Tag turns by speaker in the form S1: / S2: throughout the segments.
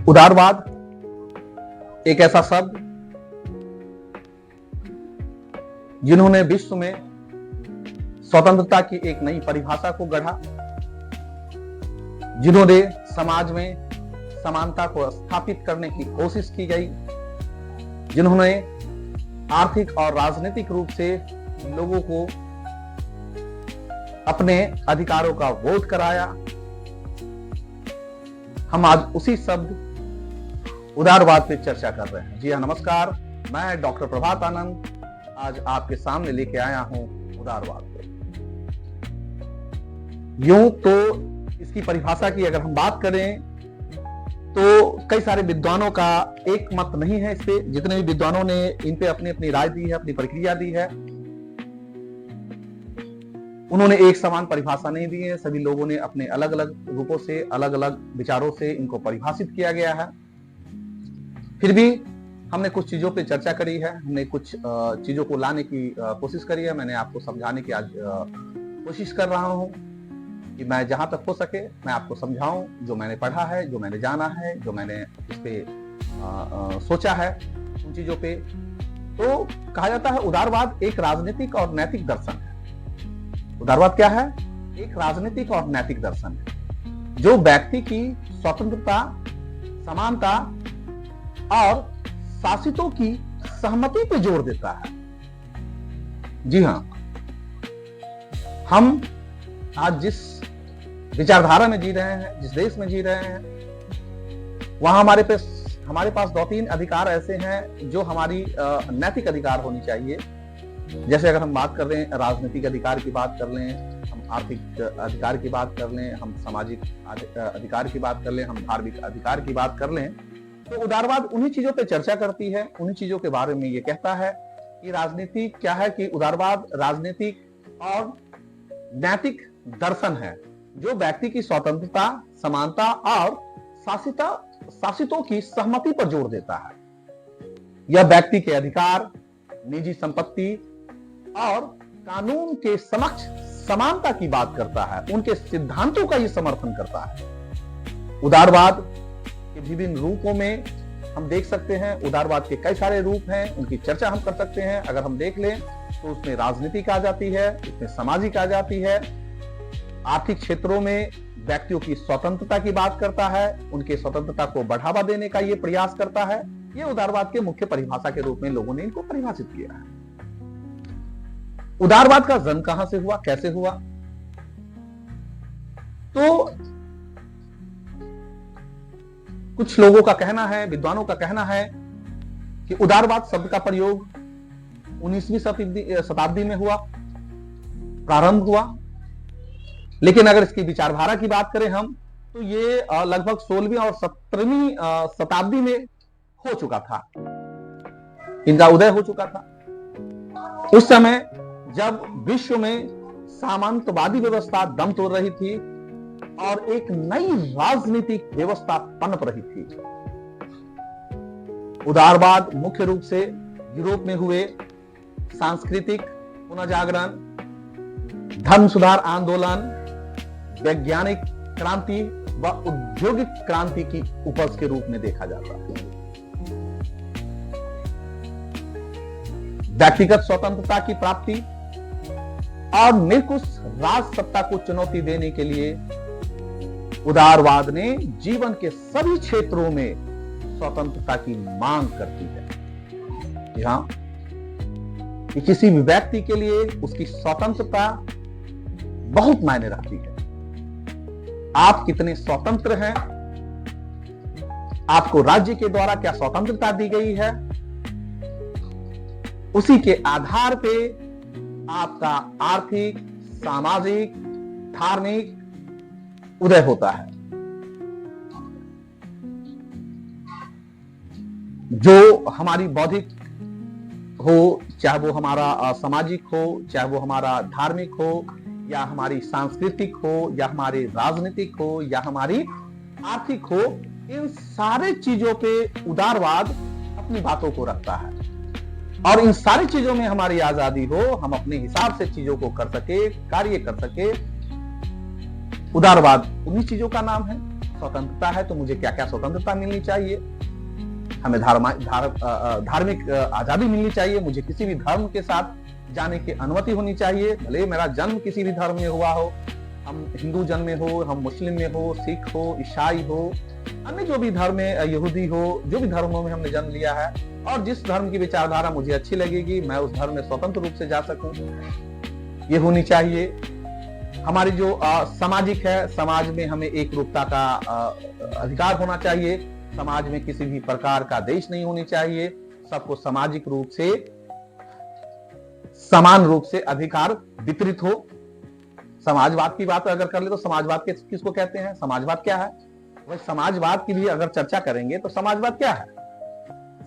S1: उदारवाद एक ऐसा शब्द जिन्होंने विश्व में स्वतंत्रता की एक नई परिभाषा को गढ़ा, जिन्होंने समाज में समानता को स्थापित करने की कोशिश की गई, जिन्होंने आर्थिक और राजनीतिक रूप से लोगों को अपने अधिकारों का वोट कराया। हम आज उसी शब्द उदारवाद पे चर्चा कर रहे हैं। जी हाँ, नमस्कार, मैं डॉक्टर प्रभात आनंद आज आपके सामने लेके आया हूं उदारवाद को। यूं तो इसकी परिभाषा की अगर हम बात करें तो कई सारे विद्वानों का एक मत नहीं है इस पे। जितने भी विद्वानों ने इन पे अपनी अपनी राय दी है, अपनी प्रक्रिया दी है, उन्होंने एक समान परिभाषा नहीं दी है। सभी लोगों ने अपने अलग अलग रूपों से, अलग अलग विचारों से इनको परिभाषित किया गया है। फिर भी हमने कुछ चीजों पे चर्चा करी है, हमने कुछ चीजों को लाने की कोशिश करी है। मैंने आपको समझाने की आज कोशिश कर रहा हूं कि मैं जहां तक हो सके मैं आपको समझाऊं, जो मैंने पढ़ा है, जो मैंने जाना है, जो मैंने इस पे सोचा है, उन चीजों पे। तो कहा जाता है उदारवाद एक राजनीतिक और नैतिक दर्शन है। उदारवाद क्या है? एक राजनीतिक और नैतिक दर्शन है जो व्यक्ति की स्वतंत्रता, समानता और शासितों की सहमति पे जोर देता है। जी हां, हम आज जिस विचारधारा में जी रहे हैं, जिस देश में जी रहे हैं, वहां हमारे पास 2-3 अधिकार ऐसे हैं जो हमारी नैतिक अधिकार होनी चाहिए। जैसे अगर हम बात कर रहे हैं राजनीतिक अधिकार की बात कर लें, हम आर्थिक अधिकार की बात कर लें, हम सामाजिक अधिकार की बात कर लें, हम धार्मिक अधिकार की बात कर लें, तो उदारवाद उन्हीं चीजों पे चर्चा करती है, उन्हीं चीजों के बारे में ये कहता है कि राजनीति क्या है, कि उदारवाद राजनीतिक और नैतिक दर्शन है जो व्यक्ति की स्वतंत्रता, समानता और शासितों की सहमति पर जोर देता है। यह व्यक्ति के अधिकार, निजी संपत्ति और कानून के समक्ष समानता की बात करता है, उनके सिद्धांतों का ये समर्थन करता है। उदारवाद के विभिन्न रूपों में हम देख सकते हैं। उदारवाद के कई सारे रूप हैं, उनकी चर्चा हम कर सकते हैं। अगर हम देख लें तो उसमें राजनीतिक आ जाती है, उसमें सामाजिक आ जाती है, आर्थिक क्षेत्रों में व्यक्तियों की स्वतंत्रता की बात करता है, उनके स्वतंत्रता को बढ़ावा देने का ये प्रयास करता है। ये उदारवाद के मुख्य परिभाषा के रूप में लोगों ने इनको परिभाषित किया है। उदारवाद का जन्म कहां से हुआ, कैसे हुआ? तो कुछ लोगों का कहना है, विद्वानों का कहना है कि उदारवाद शब्द का प्रयोग 19वीं शताब्दी में हुआ, प्रारंभ हुआ। लेकिन अगर इसकी विचारधारा की बात करें हम, तो ये लगभग 16वीं और 17वीं शताब्दी में हो चुका था, इनका उदय हो चुका था। उस समय जब विश्व में सामंतवादी व्यवस्था दम तोड़ रही थी और एक नई राजनीतिक व्यवस्था पनप रही थी। उदारवाद मुख्य रूप से यूरोप में हुए सांस्कृतिक पुनर्जागरण, धर्म सुधार आंदोलन, वैज्ञानिक क्रांति व औद्योगिक क्रांति की उपज के रूप में देखा जाता है। व्यक्तिगत स्वतंत्रता की प्राप्ति और निरंकुश राज सत्ता को चुनौती देने के लिए उदारवाद ने जीवन के सभी क्षेत्रों में स्वतंत्रता की मांग करती है। यहां कि किसी भी व्यक्ति के लिए उसकी स्वतंत्रता बहुत मायने रखती है। आप कितने स्वतंत्र हैं, आपको राज्य के द्वारा क्या स्वतंत्रता दी गई है, उसी के आधार पे आपका आर्थिक, सामाजिक, धार्मिक उदय होता है। जो हमारी बौद्धिक हो, चाहे वो हमारा सामाजिक हो, चाहे वो हमारा धार्मिक हो, या हमारी सांस्कृतिक हो, या हमारी राजनीतिक हो, या हमारी आर्थिक हो, इन सारे चीजों पे उदारवाद अपनी बातों को रखता है। और इन सारी चीजों में हमारी आजादी हो, हम अपने हिसाब से चीजों को कर सके, कार्य कर सके। उदारवाद उन्हीं चीजों का नाम है। स्वतंत्रता है तो मुझे क्या क्या स्वतंत्रता मिलनी चाहिए, हमें धार्मिक आजादी मिलनी चाहिए, मुझे किसी भी धर्म के साथ जाने की अनुमति होनी चाहिए, भले मेरा जन्म किसी भी धर्म में हुआ हो, हम हिंदू जन्म में हो, हम मुस्लिम में हो, सिख हो, ईसाई हो, अन्य जो भी धर्म है, यहूदी हो, जो भी धर्मों में हमने जन्म लिया है, और जिस धर्म की विचारधारा मुझे अच्छी लगेगी मैं उस धर्म में स्वतंत्र रूप से जा सकूं, ये होनी चाहिए। हमारी जो सामाजिक है, समाज में हमें एक रूपता का अधिकार होना चाहिए, समाज में किसी भी प्रकार का देश नहीं होनी चाहिए, सबको सामाजिक रूप से समान रूप से अधिकार वितरित हो। समाजवाद की बात अगर कर ले तो समाजवाद किसको कहते हैं, समाजवाद क्या है? वही समाजवाद की भी अगर चर्चा करेंगे तो समाजवाद क्या है?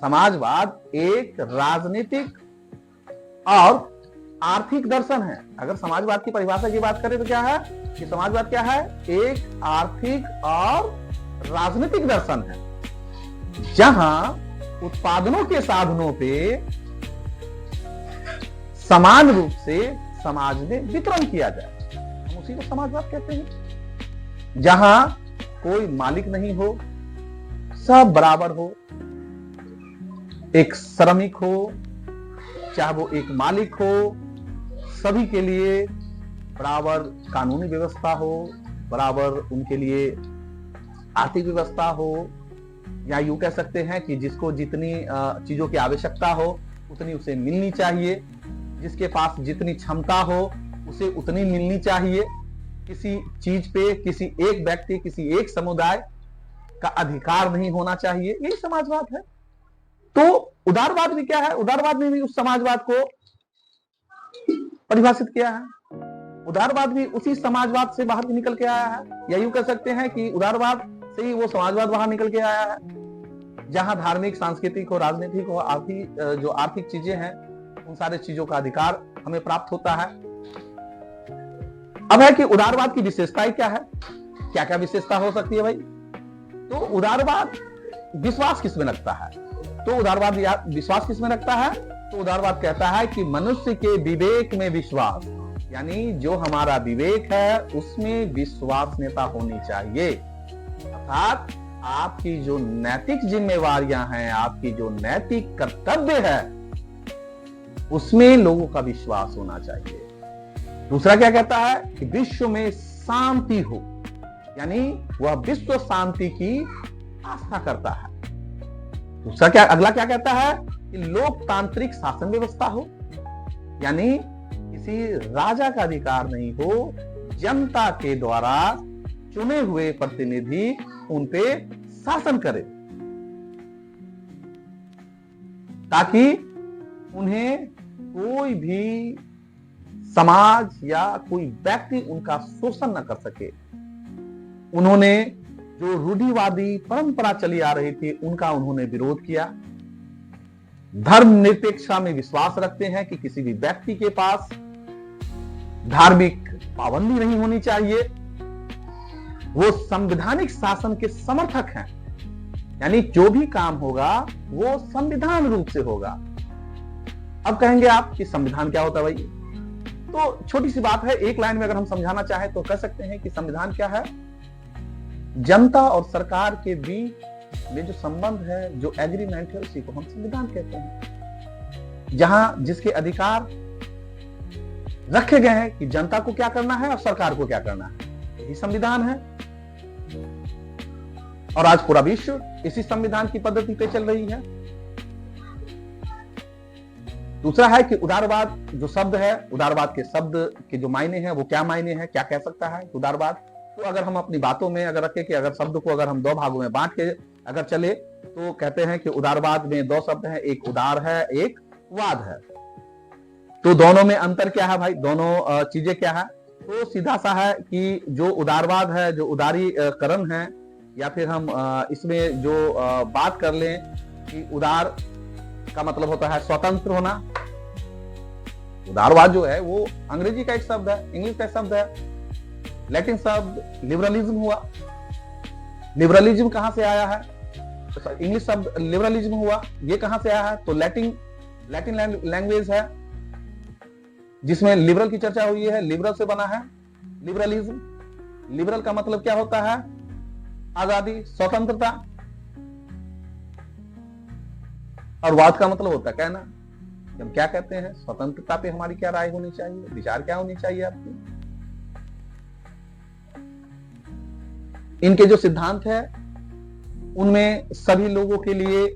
S1: समाजवाद एक राजनीतिक और आर्थिक दर्शन है। अगर समाजवाद की परिभाषा की बात करें तो क्या है कि समाजवाद क्या है? एक आर्थिक और राजनीतिक दर्शन है, जहां उत्पादनों के साधनों पे समान रूप से समाज में वितरण किया जाए, हम उसी को समाजवाद कहते हैं। जहां कोई मालिक नहीं हो, सब बराबर हो, एक श्रमिक हो चाहे वो एक मालिक हो, सभी के लिए बराबर कानूनी व्यवस्था हो, बराबर उनके लिए आर्थिक व्यवस्था हो, या यूं कह सकते हैं कि जिसको जितनी चीजों की आवश्यकता हो उतनी उसे मिलनी चाहिए, जिसके पास जितनी क्षमता हो उसे उतनी मिलनी चाहिए। किसी चीज पे किसी एक व्यक्ति, किसी एक समुदाय का अधिकार नहीं होना चाहिए, यही समाजवाद है। तो उदारवाद भी क्या है? उदारवाद ने भी उस समाजवाद को परिभाषित किया है। उदारवाद भी उसी समाजवाद से बाहर निकल के आया है, या यूं कह सकते हैं कि उदारवाद से ही वो समाजवाद बाहर निकल के आया है, जहां धार्मिक, सांस्कृतिक हो, राजनीतिक हो, जो आर्थिक चीजें हैं, उन सारे चीजों का अधिकार हमें प्राप्त होता है। अब है कि उदारवाद की विशेषताएं क्या है, क्या क्या विशेषता हो सकती है भाई? तो उदारवाद विश्वास किसमें रखता है? तो उदारवाद विश्वास किसमें रखता है? तो उदारवाद कहता है कि मनुष्य के विवेक में विश्वास, यानी जो हमारा विवेक है उसमें विश्वसनीयता होनी चाहिए। अर्थात आपकी जो नैतिक जिम्मेवारियां हैं, आपकी जो नैतिक कर्तव्य है, उसमें लोगों का विश्वास होना चाहिए। दूसरा क्या कहता है कि विश्व में शांति हो, यानी वह विश्व शांति की आस्था करता है। दूसरा क्या, अगला क्या कहता है कि लोकतांत्रिक शासन व्यवस्था हो, यानी किसी राजा का अधिकार नहीं हो, जनता के द्वारा चुने हुए प्रतिनिधि उन पे शासन करे, ताकि उन्हें कोई भी समाज या कोई व्यक्ति उनका शोषण न कर सके। उन्होंने जो रूढ़िवादी परंपरा चली आ रही थी उनका उन्होंने विरोध किया। धर्मनिरपेक्षता में विश्वास रखते हैं कि किसी भी व्यक्ति के पास धार्मिक पाबंदी नहीं होनी चाहिए। वो संवैधानिक शासन के समर्थक हैं, यानी जो भी काम होगा वो संविधान रूप से होगा। अब कहेंगे आप कि संविधान क्या होता है भाई? तो छोटी सी बात है, एक लाइन में अगर हम समझाना चाहें तो कह सकते हैं कि संविधान क्या है? जनता और सरकार के बीच में जो संबंध है, जो एग्रीमेंट है, उसी को हम संविधान कहते हैं। जहां जिसके अधिकार रखे गए हैं कि जनता को क्या करना है और सरकार को क्या करना है, यही संविधान है। और आज पूरा विश्व इसी संविधान की पद्धति पे चल रही है। दूसरा है कि उदारवाद जो शब्द है, उदारवाद के शब्द के जो मायने हैं वो क्या मायने हैं, क्या कह सकता है उदारवाद? तो अगर हम अपनी बातों में अगर रखें कि अगर शब्द को अगर हम दो भागों में बांट के अगर चले तो कहते हैं कि उदारवाद में दो शब्द हैं, एक उदार है, एक वाद है। तो दोनों में अंतर क्या है भाई? दोनों चीजें क्या है? तो सीधा सा है कि जो उदारवाद है, जो उदारीकरण है, या फिर हम इसमें जो बात कर लें कि उदार का मतलब होता है स्वतंत्र होना। उदारवाद जो है वो अंग्रेजी का एक शब्द है, इंग्लिश का शब्द है, लैटिन शब्द लिबरलिज्म हुआ। लिबरलिज्म कहां से आया है? इंग्लिश शब्द लिबरलिज्म हुआ, ये कहां से आया है? तो लैटिन लैंग्वेज है जिसमें लिबरल की चर्चा हुई है, लिबरल से बना है लिबरलिज्म। लिबरल का मतलब क्या होता है आजादी, स्वतंत्रता। और वाद का मतलब होता है कहना। हम क्या कहते हैं, स्वतंत्रता पे हमारी क्या राय होनी चाहिए, विचार क्या होनी चाहिए आपकी। इनके जो सिद्धांत है उनमें सभी लोगों के लिए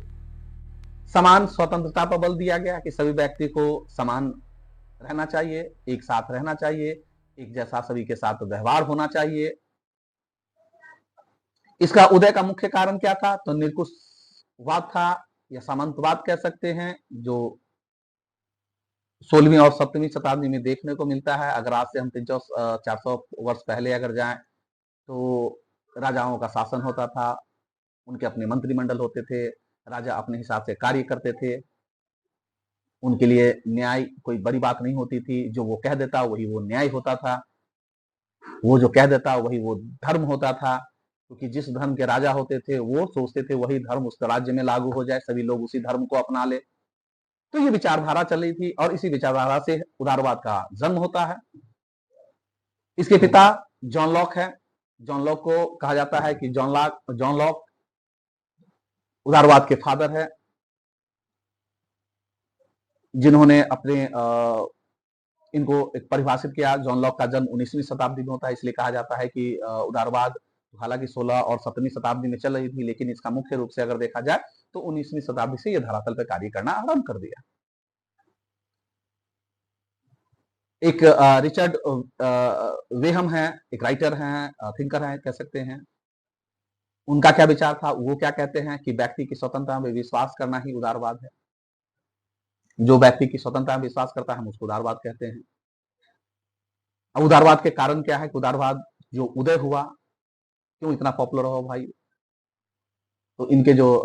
S1: समान स्वतंत्रता पर बल दिया गया कि सभी व्यक्ति को समान रहना चाहिए, एक साथ रहना चाहिए, एक जैसा सभी के साथ व्यवहार होना चाहिए। इसका उदय का मुख्य कारण क्या था, तो निरंकुशवाद था या सामंतवाद कह सकते हैं, जो 16वीं और 17वीं शताब्दी में देखने को मिलता है। अगर आज से हम 300-400 वर्ष पहले अगर जाएं तो राजाओं का शासन होता था, उनके अपने मंत्रिमंडल होते थे, राजा अपने हिसाब से कार्य करते थे, उनके लिए न्याय कोई बड़ी बात नहीं होती थी, जो वो कह देता वही वो न्याय होता था, वो जो कह देता वही वो धर्म होता था, क्योंकि जिस धर्म के राजा होते थे वो सोचते थे वही धर्म उस राज्य में लागू हो जाए, सभी लोग उसी धर्म को अपना ले। तो ये विचारधारा चल रही थी और इसी विचारधारा से उदारवाद का जन्म होता है। इसके पिता जॉन लॉक है। जॉन लॉक को कहा जाता है कि जॉन लॉक उदारवाद के फादर है, जिन्होंने अपने इनको एक परिभाषित किया। जॉन लॉक का जन्म 19वीं शताब्दी में होता है, इसलिए कहा जाता है कि उदारवाद हालांकि 16 और 17वीं शताब्दी में चल रही थी, लेकिन इसका मुख्य रूप से अगर देखा जाए तो 19वीं शताब्दी से यह धरातल पर कार्य करना आरंभ कर दिया। एक रिचर्ड वेहम है, एक राइटर हैं, थिंकर हैं कह सकते हैं। उनका क्या विचार था, वो क्या कहते हैं कि व्यक्ति की स्वतंत्रता में विश्वास करना ही उदारवाद है। जो व्यक्ति की स्वतंत्रता में विश्वास करता है हम उसको उदारवाद कहते हैं। अब उदारवाद के कारण क्या है कि उदारवाद जो उदय हुआ क्यों इतना पॉपुलर हो भाई, तो इनके जो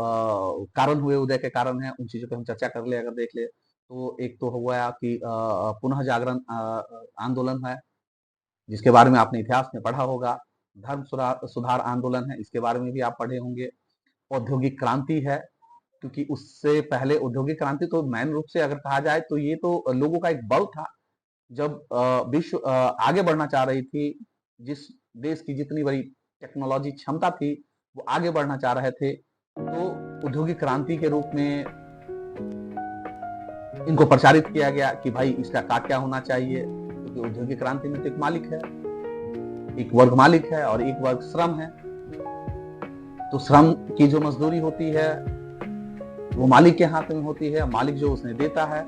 S1: कारण हुए, उदय के कारण है, उन चीजों पे हम चर्चा कर ले अगर देख ले तो एक तो हुआ कि पुनः जागरण आंदोलन है, जिसके बारे में आपने इतिहास में पढ़ा होगा। धर्म सुधार आंदोलन है, इसके बारे में भी आप पढ़े होंगे। औद्योगिक क्रांति है, क्योंकि उससे पहले औद्योगिक क्रांति तो मेन रूप से अगर कहा जाए तो ये तो लोगों का एक बल था। जब विश्व आगे बढ़ना चाह रही थी, जिस देश की जितनी बड़ी टेक्नोलॉजी क्षमता थी वो आगे बढ़ना चाह रहे थे, तो औद्योगिक क्रांति के रूप में इनको प्रचारित किया गया कि भाई इसका क्या होना चाहिए, क्योंकि औद्योगिक क्रांति में तो एक मालिक है, एक वर्ग मालिक है और एक वर्ग श्रम है। तो श्रम की जो मजदूरी होती है वो मालिक के हाथ में होती है, मालिक जो उसने देता है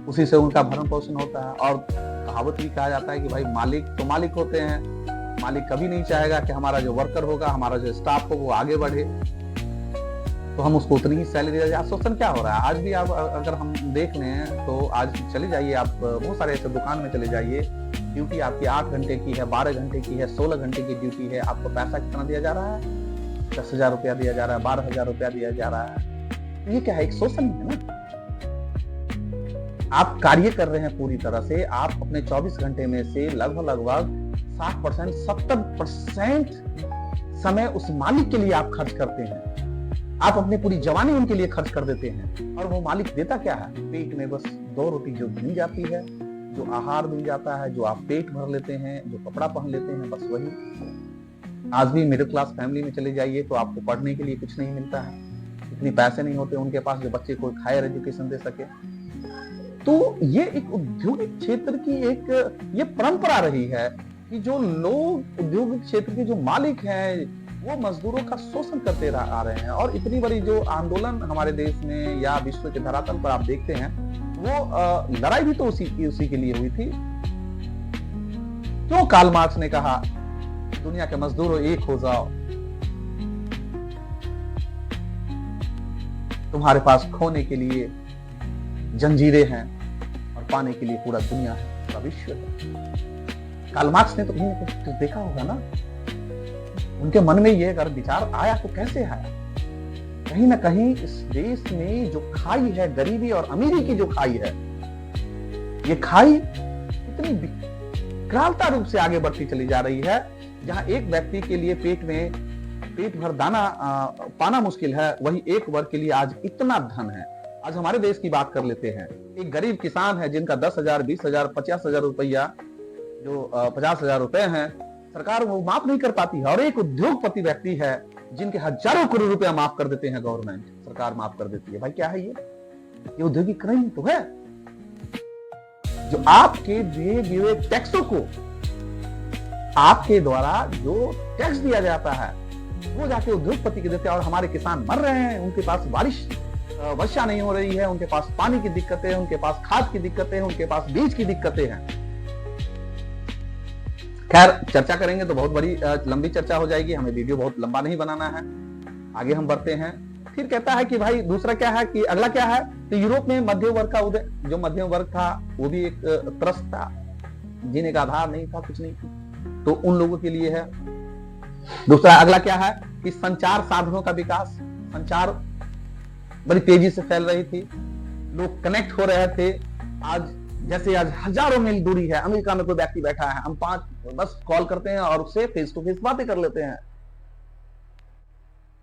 S1: उसी से उनका भरण पोषण होता है। और कहावत भी कहा जाता है कि भाई मालिक तो मालिक होते हैं, मालिक कभी नहीं चाहेगा कि हमारा जो वर्कर होगा, हमारा जो स्टाफ हो वो आगे बढ़े, तो हम उसको उतनी ही सैलरी दे। शोषण क्या हो रहा है आज भी, आप अगर हम देख लें तो आज चले जाइए आप बहुत सारे ऐसे दुकान में चले जाइए, ड्यूटी आपकी 8 घंटे की है, 12 घंटे की है, 16 घंटे की ड्यूटी है, आपको पैसा कितना दिया जा रहा है, 10,000 रुपया दिया जा रहा है, 12,000 रुपया दिया जा रहा है। ये क्या है, एक शोषण है ना। आप कार्य कर रहे हैं पूरी तरह से, आप अपने 24 घंटे में से लगभग 60%, 70% समय उस मालिक के लिए आप खर्च करते हैं। आप अपनी पूरी जवानी उनके लिए खर्च कर देते हैं, और वो मालिक देता क्या है, पेट में बस 2 रोटी जो मिल जाती है, जो आहार मिल जाता है, जो आप पेट भर लेते हैं, जो कपड़ा पहन लेते हैं, बस वही। आज भी मिडिल क्लास फैमिली में चले जाइए तो आपको पढ़ने के लिए कुछ नहीं मिलता है, इतने पैसे नहीं होते उनके पास जो बच्चे को हायर एजुकेशन दे सके। तो ये एक औद्योगिक क्षेत्र की एक ये परंपरा रही है कि जो लोग औद्योगिक क्षेत्र के जो मालिक हैं वो मजदूरों का शोषण करते आ रहे हैं। और इतनी बड़ी जो आंदोलन हमारे देश में या विश्व के धरातल पर आप देखते हैं, वो लड़ाई भी तो उसी के लिए हुई थी। क्यों कार्ल मार्क्स ने कहा दुनिया के मजदूरों एक हो जाओ, तुम्हारे पास खोने के लिए जंजीरें हैं और पाने के लिए पूरा दुनिया है, पूरा विश्व है। कार्ल मार्क्स ने तो कहीं ना कहीं देखा होगा ना, उनके मन में ये अगर विचार आया तो कैसे आया। कहीं ना कहीं इस देश में जो खाई है, गरीबी और अमीरी की जो खाई है, ये खाई इतनी विकरालता रूप से आगे बढ़ती चली जा रही है, जहां एक व्यक्ति के लिए पेट भर दाना पाना मुश्किल है, वही एक वर्ग के लिए आज इतना धन है। आज हमारे देश की बात कर लेते हैं, एक गरीब किसान है जिनका 10,000, 20,000, 50,000 रुपया, जो 50,000 रुपए हैं, सरकार वो माफ नहीं कर पाती है। और एक उद्योगपति व्यक्ति है जिनके हजारों करोड़ रुपया माफ कर देते हैं गवर्नमेंट, सरकार माफ कर देती है। भाई क्या है ये औद्योगिकरण तो है। जो आपके दिए हुए टैक्सों को, आपके द्वारा जो टैक्स दिया जाता है वो जाके उद्योगपति के देते हैं, और हमारे किसान मर रहे हैं। उनके पास वर्षा नहीं हो रही है, उनके पास पानी की दिक्कतें हैं, उनके पास खाद की दिक्कतें हैं, उनके पास बीज की दिक्कतें हैं। खैर, चर्चा करेंगे तो बहुत बड़ी लंबी चर्चा हो जाएगी, हमें वीडियो बहुत लंबा नहीं बनाना है। आगे हम बढ़ते हैं। फिर कहता है कि भाई दूसरा क्या है, कि अगला क्या है, तो यूरोप में मध्यम वर्ग का उदय। जो मध्यम वर्ग था वो भी एक त्रस्त था, जीने का आधार नहीं था, कुछ नहीं था, तो उन लोगों के लिए है। दूसरा अगला क्या है कि संचार साधनों का विकास। संचार बड़ी तेजी से फैल रही थी, लोग कनेक्ट हो रहे थे। आज जैसे आज हजारों मील दूरी है, अमेरिका में कोई व्यक्ति बैठा है, हम 5 बस कॉल करते हैं और उससे फेस टू फेस बातें कर लेते हैं।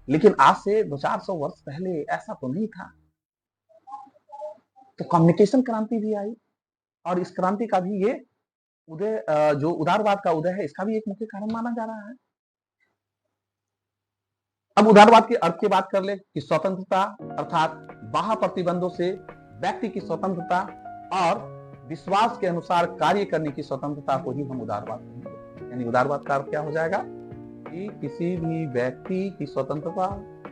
S1: लेकिन आज से 200-400 वर्ष पहले ऐसा तो नहीं था। तो कम्युनिकेशन क्रांति भी आई, और इस क्रांति का भी ये उदय, जो उदारवाद का उदय है, इसका भी एक मुख्य कारण माना जा रहा है। अब उदारवाद के अर्थ की बात कर ले कि स्वतंत्रता, अर्थात बाह्य प्रतिबंधों से व्यक्ति की स्वतंत्रता और विश्वास के अनुसार कार्य करने की स्वतंत्रता को ही हम उदारवाद कहेंगे। यानी उदारवाद का अर्थ क्या हो जाएगा कि किसी भी व्यक्ति की स्वतंत्रता,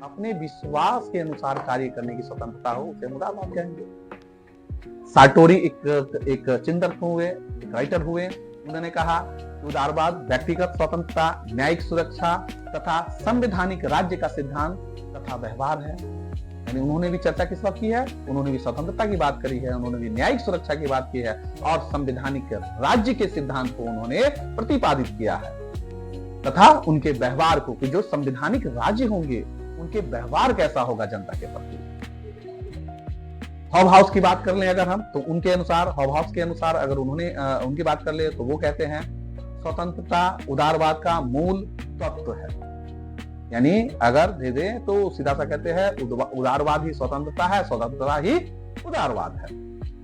S1: अपने विश्वास के अनुसार कार्य करने की स्वतंत्रता हो, उसे उदारवाद कहेंगे। सार्टोरी एक चिंतक हुए, एक राइटर हुए, उन्होंने कहा कि उदारवाद व्यक्तिगत स्वतंत्रता, न्यायिक सुरक्षा तथा संवैधानिक राज्य का सिद्धांत तथा व्यवहार है। यानी उन्होंने भी चर्चा किस वक्त की है, उन्होंने भी स्वतंत्रता की बात करी है, उन्होंने भी न्यायिक सुरक्षा की बात की है, और संवैधानिक राज्य के सिद्धांत को उन्होंने प्रतिपादित किया है, तथा उनके व्यवहार को, कि जो संवैधानिक राज्य होंगे उनके व्यवहार कैसा होगा जनता के प्रति। हॉबहाउस की बात कर लें अगर हम, तो उनके अनुसार, हॉबहाउस के अनुसार अगर उन्होंने उनकी बात कर ले, तो वो कहते हैं स्वतंत्रता उदारवाद का मूल तत्व है। यानी अगर दे दे तो सीधा सा कहते हैं उदारवाद ही स्वतंत्रता है, स्वतंत्रता ही उदारवाद है।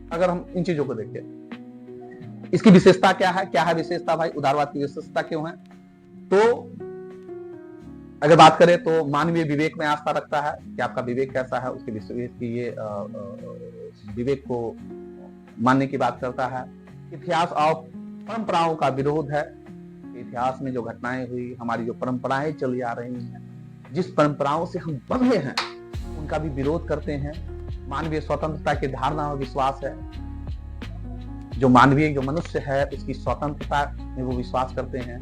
S1: अगर हम इन चीजों को देखें, इसकी विशेषता क्या है, क्या है विशेषता भाई, उदारवाद की विशेषता क्यों है? तो अगर बात करें तो मानवीय विवेक में आस्था रखता है कि आपका विवेक कैसा है, उसके विशेष की ये विवेक को मानने की बात करता है। इतिहास और परंपराओं का विरोध है। इतिहास में जो घटनाएं हुई, हमारी जो परंपराएं चली आ रही हैं, जिस परंपराओं से हम बंधे हैं, उनका भी विरोध करते हैं। मानवीय स्वतंत्रता की धारणा और विश्वास है। जो मानवीय, जो मनुष्य है, उसकी स्वतंत्रता में वो विश्वास करते हैं।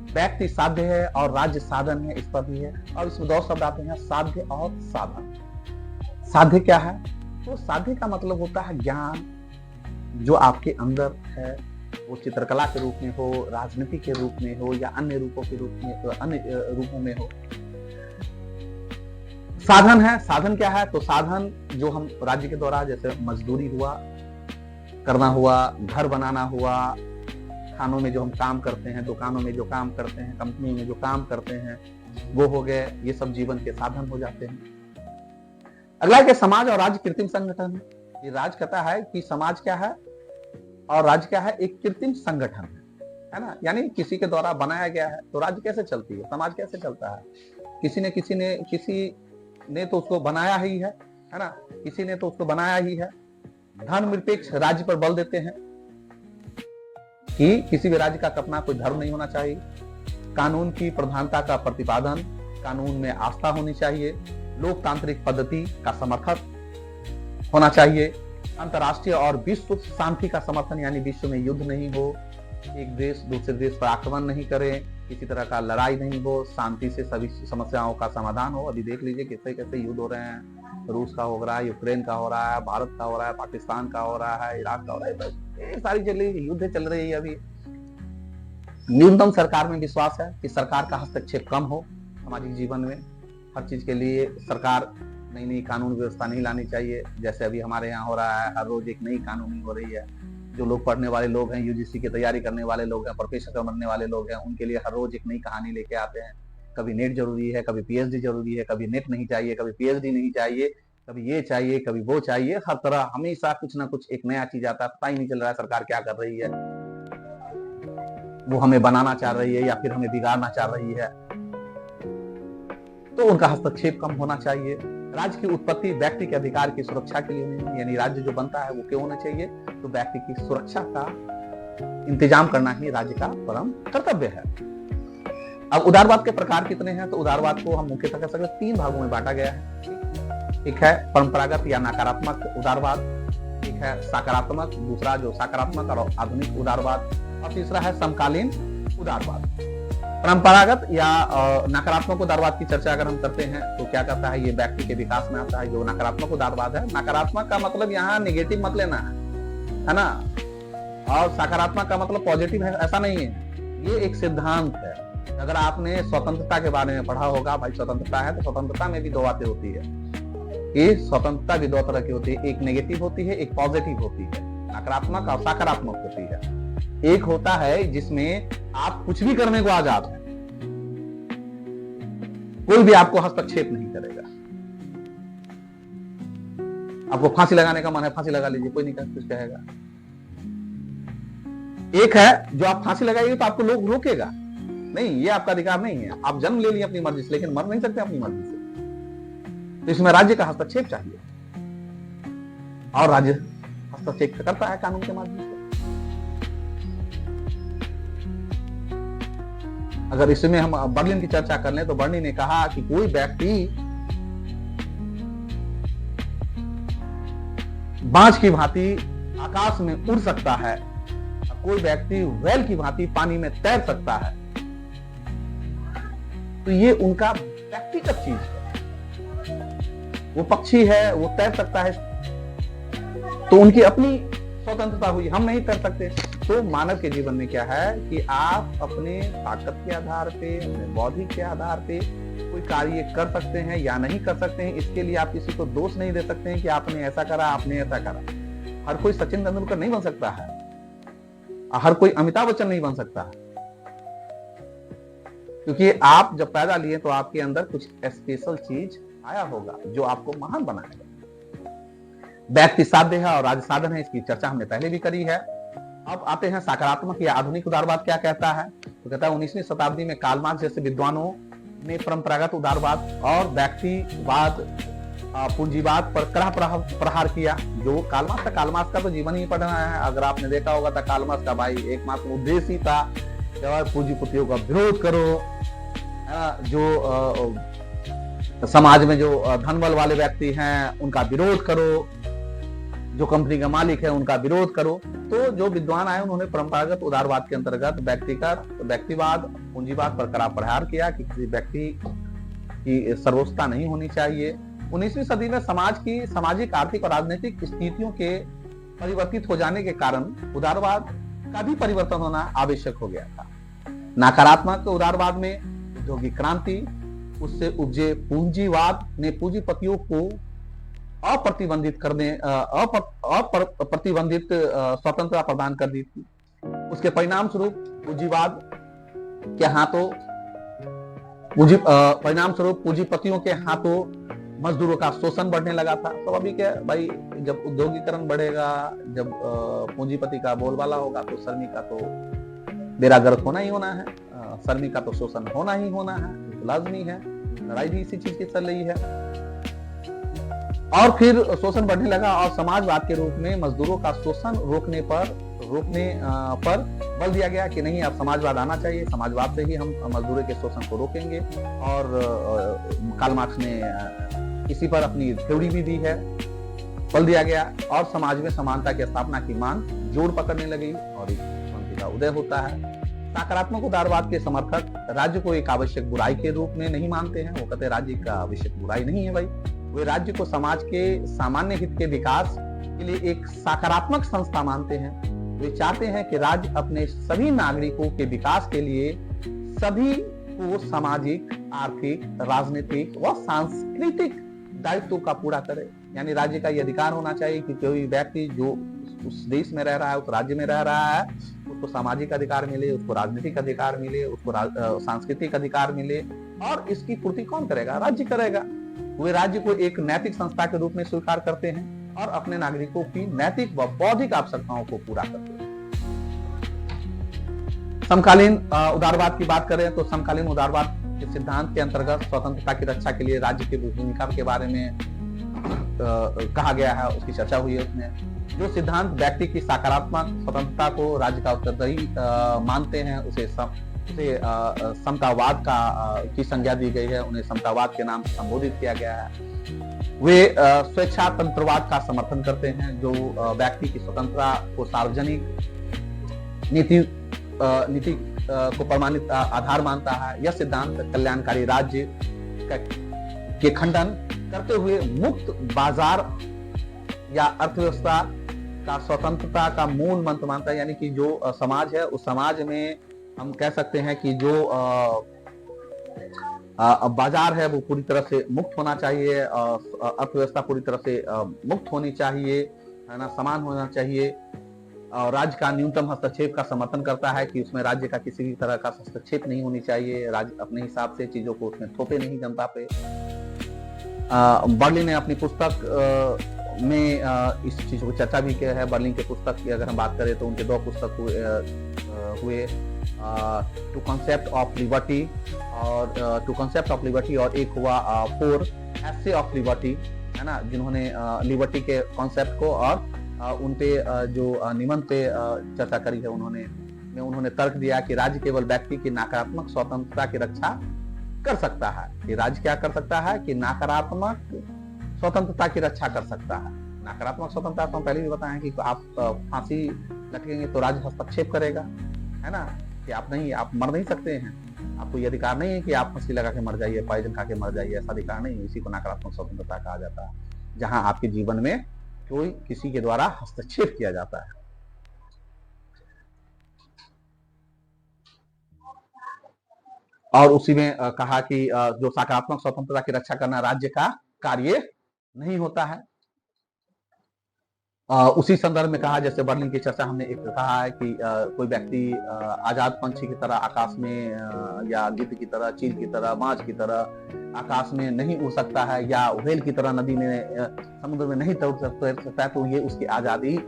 S1: व्यक्ति साध्य है और राज्य साधन है, इस पर भी है। और इसमें 2 शब्द आते हैं, साध्य और साधन। साध्य क्या है? तो साध्य का मतलब होता है ज्ञान, जो आपके अंदर है, वो चित्रकला के रूप में हो, राजनीति के रूप में हो, या अन्य रूपों के रूप में, अन्य रूपों में हो। साधन है, साधन क्या है? तो साधन जो हम राज्य के द्वारा, जैसे मजदूरी हुआ, करना हुआ, घर बनाना हुआ, खानों में जो हम काम करते हैं, दुकानों में जो काम करते हैं, कंपनी में जो काम करते हैं, वो हो गए, ये सब जीवन के साधन हो जाते हैं। अगला के समाज और राज्य कृत्रिम संगठन। ये राज कहता है कि समाज क्या है और राज्य क्या है, एक कृत्रिम संगठन है ना। यानी किसी के द्वारा बनाया गया है। तो राज्य कैसे चलती है, समाज कैसे चलता है? किसी ने तो उसको बनाया ही है ना, किसी ने तो उसको बनाया ही है। धर्मनिरपेक्ष राज्य पर बल देते हैं कि किसी भी राज्य का अपना कोई धर्म नहीं होना चाहिए। कानून की प्रधानता का प्रतिपादन, कानून में आस्था होनी चाहिए। लोकतांत्रिक पद्धति का समर्थक होना चाहिए। अंतर्राष्ट्रीय और विश्व शांति का समर्थन, यानी विश्व में युद्ध नहीं हो, एक देश दूसरे देश पर आक्रमण नहीं करे, किसी तरह का लड़ाई नहीं हो, शांति से सभी समस्याओं का समाधान हो। अभी देख लीजिए कैसे कैसे युद्ध हो रहे हैं, रूस का हो रहा है, यूक्रेन का हो रहा है, भारत का हो रहा है, पाकिस्तान का हो रहा है, इराक का हो रहा है, ये सारी युद्ध चल रही है। अभी न्यूनतम सरकार में विश्वास है कि सरकार का हस्तक्षेप कम हो सामाजिक जीवन में। हर चीज के लिए सरकार नई नई कानून व्यवस्था नहीं लानी चाहिए। जैसे अभी हमारे यहाँ हो रहा है, हर रोज एक नई कानूनी हो रही है। जो लोग पढ़ने वाले लोग हैं, यूजीसी की तैयारी करने वाले लोग हैं, प्रोफेसर बनने वाले लोग हैं, उनके लिए हर रोज एक नई कहानी लेके आते हैं। कभी नेट जरूरी है, कभी पीएचडी जरूरी है, कभी नेट नहीं चाहिए, कभी पीएचडी नहीं चाहिए, कभी ये चाहिए, कभी वो चाहिए। हर तरह हमेशा कुछ ना कुछ एक नया चीज आता है, पता ही नहीं चल रहा है सरकार क्या कर रही है। वो हमें बनाना चाह रही है या फिर हमें बिगाड़ना चाह रही है, तो उनका हस्तक्षेप कम होना चाहिए। राज्य की उत्पत्ति व्यक्ति के अधिकार की सुरक्षा के लिए नहीं, यानी राज्य जो बनता है वो क्यों होना चाहिए, तो व्यक्ति की सुरक्षा का इंतजाम करना ही राज्य का परम कर्तव्य है। अब उदारवाद के प्रकार कितने हैं, तो उदारवाद को हम मुख्यतः कह सकते हैं 3 भागों में बांटा गया है। एक है परंपरागत या नकारात्मक उदारवाद, एक है सकारात्मक, दूसरा जो सकारात्मक और आधुनिक उदारवाद, और तीसरा है समकालीन उदारवाद। परंपरागत या नकारात्मक उदारवाद की चर्चा अगर हम करते हैं तो क्या करता है, ये व्यक्ति के विकास में आता है। जो नकारात्मक उदारवाद है, नकारात्मक का मतलब यहाँ नेगेटिव मत लेना है ना, और सकारात्मक का मतलब पॉजिटिव है, ऐसा नहीं है। ये एक सिद्धांत है। अगर आपने स्वतंत्रता के बारे में पढ़ा होगा, भाई स्वतंत्रता है तो स्वतंत्रता में भी 2 बातें होती है। ये स्वतंत्रता भी 2 तरह की होती है, एक नेगेटिव होती है, एक पॉजिटिव होती है, नकारात्मक और सकारात्मक होती है। एक होता है जिसमें आप कुछ भी करने को आजाद हैं, कोई भी आपको हस्तक्षेप नहीं करेगा। आपको फांसी लगाने का मन है, फांसी लगा लीजिए, कोई नहीं कुछ कहेगा। एक है जो आप फांसी लगाइए तो आपको लोग रोकेगा, नहीं, ये आपका अधिकार नहीं है। आप जन्म ले लिए अपनी मर्जी से, लेकिन मर नहीं सकते अपनी मर्जी से। तो इसमें राज्य का हस्तक्षेप चाहिए, और राज्य हस्तक्षेप करता है कानून के माध्यम से। अगर इसमें हम बर्लिन की चर्चा कर लें तो बर्लिन ने कहा कि कोई व्यक्ति बाज की भांति आकाश में उड़ सकता है, कोई व्यक्ति व्हेल की भांति पानी में तैर सकता है, तो ये उनका व्यक्तिगत चीज है। वो पक्षी है, वो तैर सकता है, तो उनकी अपनी स्वतंत्रता हुई, हम नहीं तैर सकते। तो मानव के जीवन में क्या है कि आप अपने ताकत के आधार पे, अपने बौद्धिक के आधार पे कोई कार्य कर सकते हैं या नहीं कर सकते हैं। इसके लिए आप किसी को दोष नहीं दे सकते हैं कि आपने ऐसा करा, आपने ऐसा करा। हर कोई सचिन तेंदुलकर नहीं बन सकता है, हर कोई अमिताभ बच्चन नहीं बन सकता है, क्योंकि आप जब पैदा लिए तो आपके अंदर कुछ स्पेशल चीज आया होगा जो आपको महान बनाएगा। व्यक्ति साध्य है और राज्य साधन है, इसकी चर्चा हमने पहले भी करी है। अब आते हैं सकारात्मक या आधुनिक उदारवाद क्या कहता है, तो कहता है 19वीं शताब्दी में कार्ल मार्क्स जैसे विद्वानों ने परंपरागत उदारवाद और व्यक्तिवाद, पूंजीवाद पर कड़ा प्रहार किया। जो कार्ल मार्क्स का तो जीवन ही पढ़ना है। अगर आपने देखा होगा तो कार्ल मार्क्स का भाई एकमात्र उद्देश्य ही था पूंजीपतियों का विरोध करो, जो समाज में जो धनबल वाले व्यक्ति हैं उनका विरोध करो, जो कंपनी का मालिक है उनका विरोध करो। तो जो विद्वान आए उन्होंने परंपरागत उदारवाद के अंतर्गत व्यक्तिवाद, पूंजीवाद पर कड़ा प्रहार किया कि किसी व्यक्ति की सर्वोच्चता नहीं होनी चाहिए। 19वीं सदी में समाज की सामाजिक, आर्थिक और राजनीतिक स्थितियों के परिवर्तित हो जाने के कारण उदारवाद का भी परिवर्तन होना आवश्यक हो गया था। नकारात्मक उदारवाद में औद्योगिक क्रांति, उससे उपजे पूंजीवाद ने पूंजीपतियों को अप्रतिबंधित स्वतंत्रता प्रदान कर दी थी। उसके परिणाम स्वरूप पूंजीवाद के हाथों पूंजीपतियों के हाथों मजदूरों का शोषण बढ़ने लगा था। तो अभी क्या भाई, जब उद्योगीकरण बढ़ेगा, जब पूंजीपति का बोलबाला होगा तो श्रमिक का तो बेड़ा गर्क होना ही होना है, श्रमिक का तो शोषण होना ही होना है, लाजमी है। लड़ाई भी इसी चीज की चल रही है। और फिर शोषण बढ़ने लगा और समाजवाद के रूप में मजदूरों का शोषण रोकने पर बल दिया गया कि नहीं, अब समाजवाद आना चाहिए, समाजवाद से ही हम मजदूरों के शोषण को रोकेंगे। और कार्ल मार्क्स ने इसी पर अपनी थ्योरी भी दी है, बल दिया गया और समाज में समानता की स्थापना की मांग जोर पकड़ने लगी और एक क्रांति का उदय होता है। सकारात्मक उदारवाद के समर्थक राज्य को एक आवश्यक बुराई के रूप में नहीं मानते हैं। वो कहते हैं राज्य का आवश्यक बुराई नहीं है भाई, वे राज्य को समाज के सामान्य हित के विकास के लिए एक सकारात्मक संस्था मानते हैं। वे चाहते हैं कि राज्य अपने सभी नागरिकों के विकास के लिए सभी को सामाजिक, आर्थिक, राजनीतिक व सांस्कृतिक दायित्वों का पूरा करे। यानी राज्य का यह अधिकार होना चाहिए कि कोई व्यक्ति जो उस देश में रह रहा है, उस राज्य में रह रहा है, उसको सामाजिक अधिकार मिले, उसको राजनीतिक अधिकार मिले, उसको सांस्कृतिक अधिकार मिले। और इसकी पूर्ति कौन करेगा? राज्य करेगा। वे राज्य को एक नैतिक संस्था के रूप में स्वीकार करते हैं और अपने नागरिकों की नैतिक व बौद्धिक आवश्यकताओं को पूरा करते हैं। समकालीन उदारवाद की बात करें तो समकालीन उदारवाद के सिद्धांत के अंतर्गत स्वतंत्रता की रक्षा के लिए राज्य की भूमिका के बारे में कहा गया है, उसकी चर्चा हुई है उसमें। जो सिद्धांत व्यक्ति की सकारात्मक स्वतंत्रता को राज्य का उत्तरदायी मानते हैं, उसे समतावाद की संज्ञा दी गई है, उन्हें समतावाद के नाम से संबोधित किया गया है। वे स्वेच्छा तंत्रवाद का समर्थन करते हैं, जो व्यक्ति की स्वतंत्रता को सार्वजनिक नीति को प्रमाणित आधार मानता है। यह सिद्धांत कल्याणकारी राज्य के खंडन करते हुए मुक्त बाजार या अर्थव्यवस्था का स्वतंत्रता का मूल मंत्र मानता है। यानी कि जो समाज है, उस समाज में हम कह सकते हैं कि जो बाजार है वो पूरी तरह से मुक्त होना चाहिए, अर्थव्यवस्था पूरी तरह से मुक्त होनी चाहिए, है ना, समान होना चाहिए। और राज्य का न्यूनतम हस्तक्षेप का समर्थन करता है कि उसमें राज्य का किसी भी तरह का हस्तक्षेप नहीं होनी चाहिए, राज्य अपने हिसाब से चीजों को उसमें थोपे नहीं जनता पे। बर्लिन ने अपनी पुस्तक में इस चीज को चर्चा भी किया है। बर्लिन के पुस्तक की अगर हम बात करें तो उनके 2 पुस्तक हुए टू कॉन्सेप्ट ऑफ लिबर्टी और एक हुआ फोर एसे ऑफ लिबर्टी, है ना, जिन्होंने लिबर्टी के कॉन्सेप्ट को और उनपे जो निबंध पे चर्चा करी है। उन्होंने तर्क दिया कि राज्य केवल व्यक्ति की नकारात्मक स्वतंत्रता की रक्षा कर सकता है। कि राज्य क्या कर सकता है कि नकारात्मक स्वतंत्रता की रक्षा कर सकता है। नकारात्मक स्वतंत्रता तो हम पहले भी बताए कि आप फांसी लटकेंगे तो राज्य हस्तक्षेप करेगा, है ना, कि आप मर नहीं सकते हैं, आपको ये अधिकार नहीं है कि आप फांसी लगा के मर जाइए, पॉइजन खा के मर जाइए, ऐसा अधिकार नहीं है। इसी को नकारात्मक स्वतंत्रता कहा जाता है, जहां आपके जीवन में कोई किसी के द्वारा हस्तक्षेप किया जाता है। और उसी में कहा कि जो सकारात्मक स्वतंत्रता की रक्षा करना राज्य का कार्य नहीं होता है। उसी संदर्भ में कहा, जैसे बर्लिन की चर्चा हमने एक कहा है कि कोई व्यक्ति आजाद पंछी की तरह आकाश में या गिद्ध की तरह, चील की तरह, माछ की तरह आकाश में नहीं उड़ सकता है, या व्हेल की तरह नदी में समुद्र में नहीं तैर सकता है, तो ये उसकी आजादी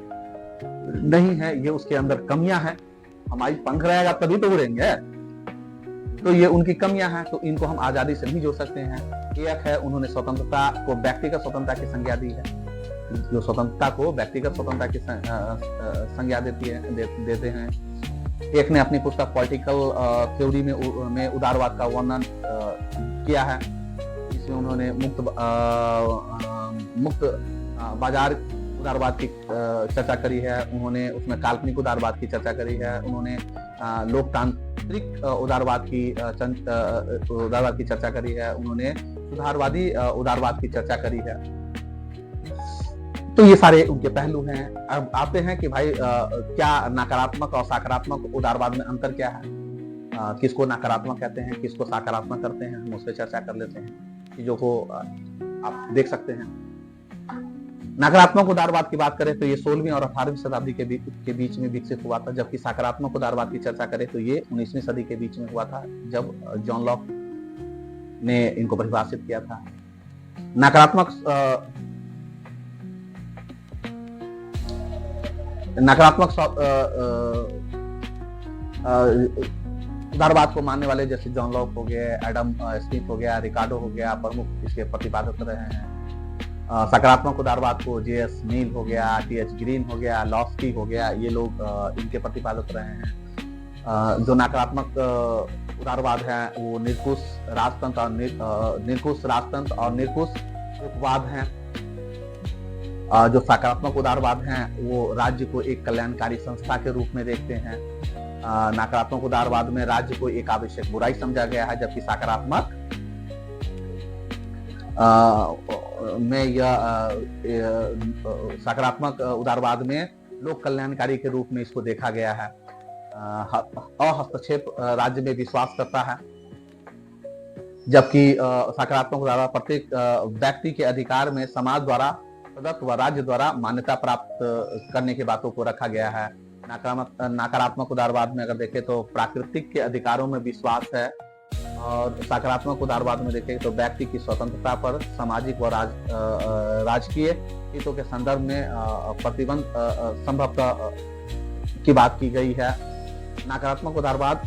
S1: नहीं है, ये उसके अंदर कमियां हैं। हमारी पंख रहेगा तभी तो उड़ेंगे, तो ये उनकी कमियां हैं, तो इनको हम आजादी से नहीं जोड़ सकते हैं। एक है, उन्होंने स्वतंत्रता को व्यक्तिगत स्वतंत्रता की संज्ञा दी है, जो स्वतंत्रता को व्यक्तिगत स्वतंत्रता की संज्ञा देते हैं। एक ने अपनी पुस्तक पॉलिटिकल थ्योरी में उदारवाद का वर्णन किया है। इसमें उन्होंने मुक्त बाजार उदारवाद की चर्चा करी है, उन्होंने उसमें काल्पनिक उदारवाद की चर्चा करी है, उन्होंने लोकतांत्रिक उदारवाद की चर्चा करी है, उन्होंने सुधारवादी उदारवाद की चर्चा करी है। तो ये सारे उनके पहलू हैं। अब आते हैं कि भाई क्या नकारात्मक और सकारात्मक उदारवाद में अंतर क्या है, किसको नकारात्मक कहते हैं, किसको सकारात्मक करते हैं, हम उससे चर्चा कर लेते हैं। चीजों को आप देख सकते हैं। नकारात्मक उदारवाद की बात करें तो ये 16वीं और 18वीं शताब्दी के बीच में विकसित हुआ था, जबकि सकारात्मक उदारवाद की चर्चा करें तो ये 19वीं सदी के बीच में हुआ था, जब जॉन लॉक ने इनको परिभाषित किया था। नकारात्मक उदारवाद को मानने वाले जैसे जॉन लॉक हो गए, एडम स्मिथ हो गया, रिकार्डो हो गया, प्रमुख इसके प्रतिपादक रहे हैं। सकारात्मक उदारवाद को जे.एस. मिल हो गया, टी.एच. ग्रीन हो गया, लॉस्की हो गया, ये लोग इनके प्रतिपादक रहे हैं। जो नकारात्मक उदारवाद है वो निरकुश राजतंत्र और निरकुश उपवाद हैं। जो सकारात्मक उदारवाद हैं वो राज्य को एक कल्याणकारी संस्था के रूप में देखते हैं। नकारात्मक उदारवाद में राज्य को एक आवश्यक बुराई समझा गया है, जबकि सकारात्मक सकारात्मक उदारवाद में लोक कल्याणकारी के रूप में इसको देखा गया है। हस्तक्षेप राज्य में विश्वास करता है, जबकि सकारात्मक उदारवाद प्रत्येक व्यक्ति के अधिकार में समाज द्वारा प्रदत्त व राज्य द्वारा मान्यता प्राप्त करने की बातों को रखा गया है। नकारात्मक उदारवाद में अगर देखें तो प्राकृतिक के अधिकारों में विश्वास है, और सकारात्मक उदारवाद में देखें तो व्यक्ति की स्वतंत्रता पर सामाजिक व राजकीय हितों के संदर्भ में प्रतिबंध संभवतः की बात की गई है। नकारात्मक उदारवाद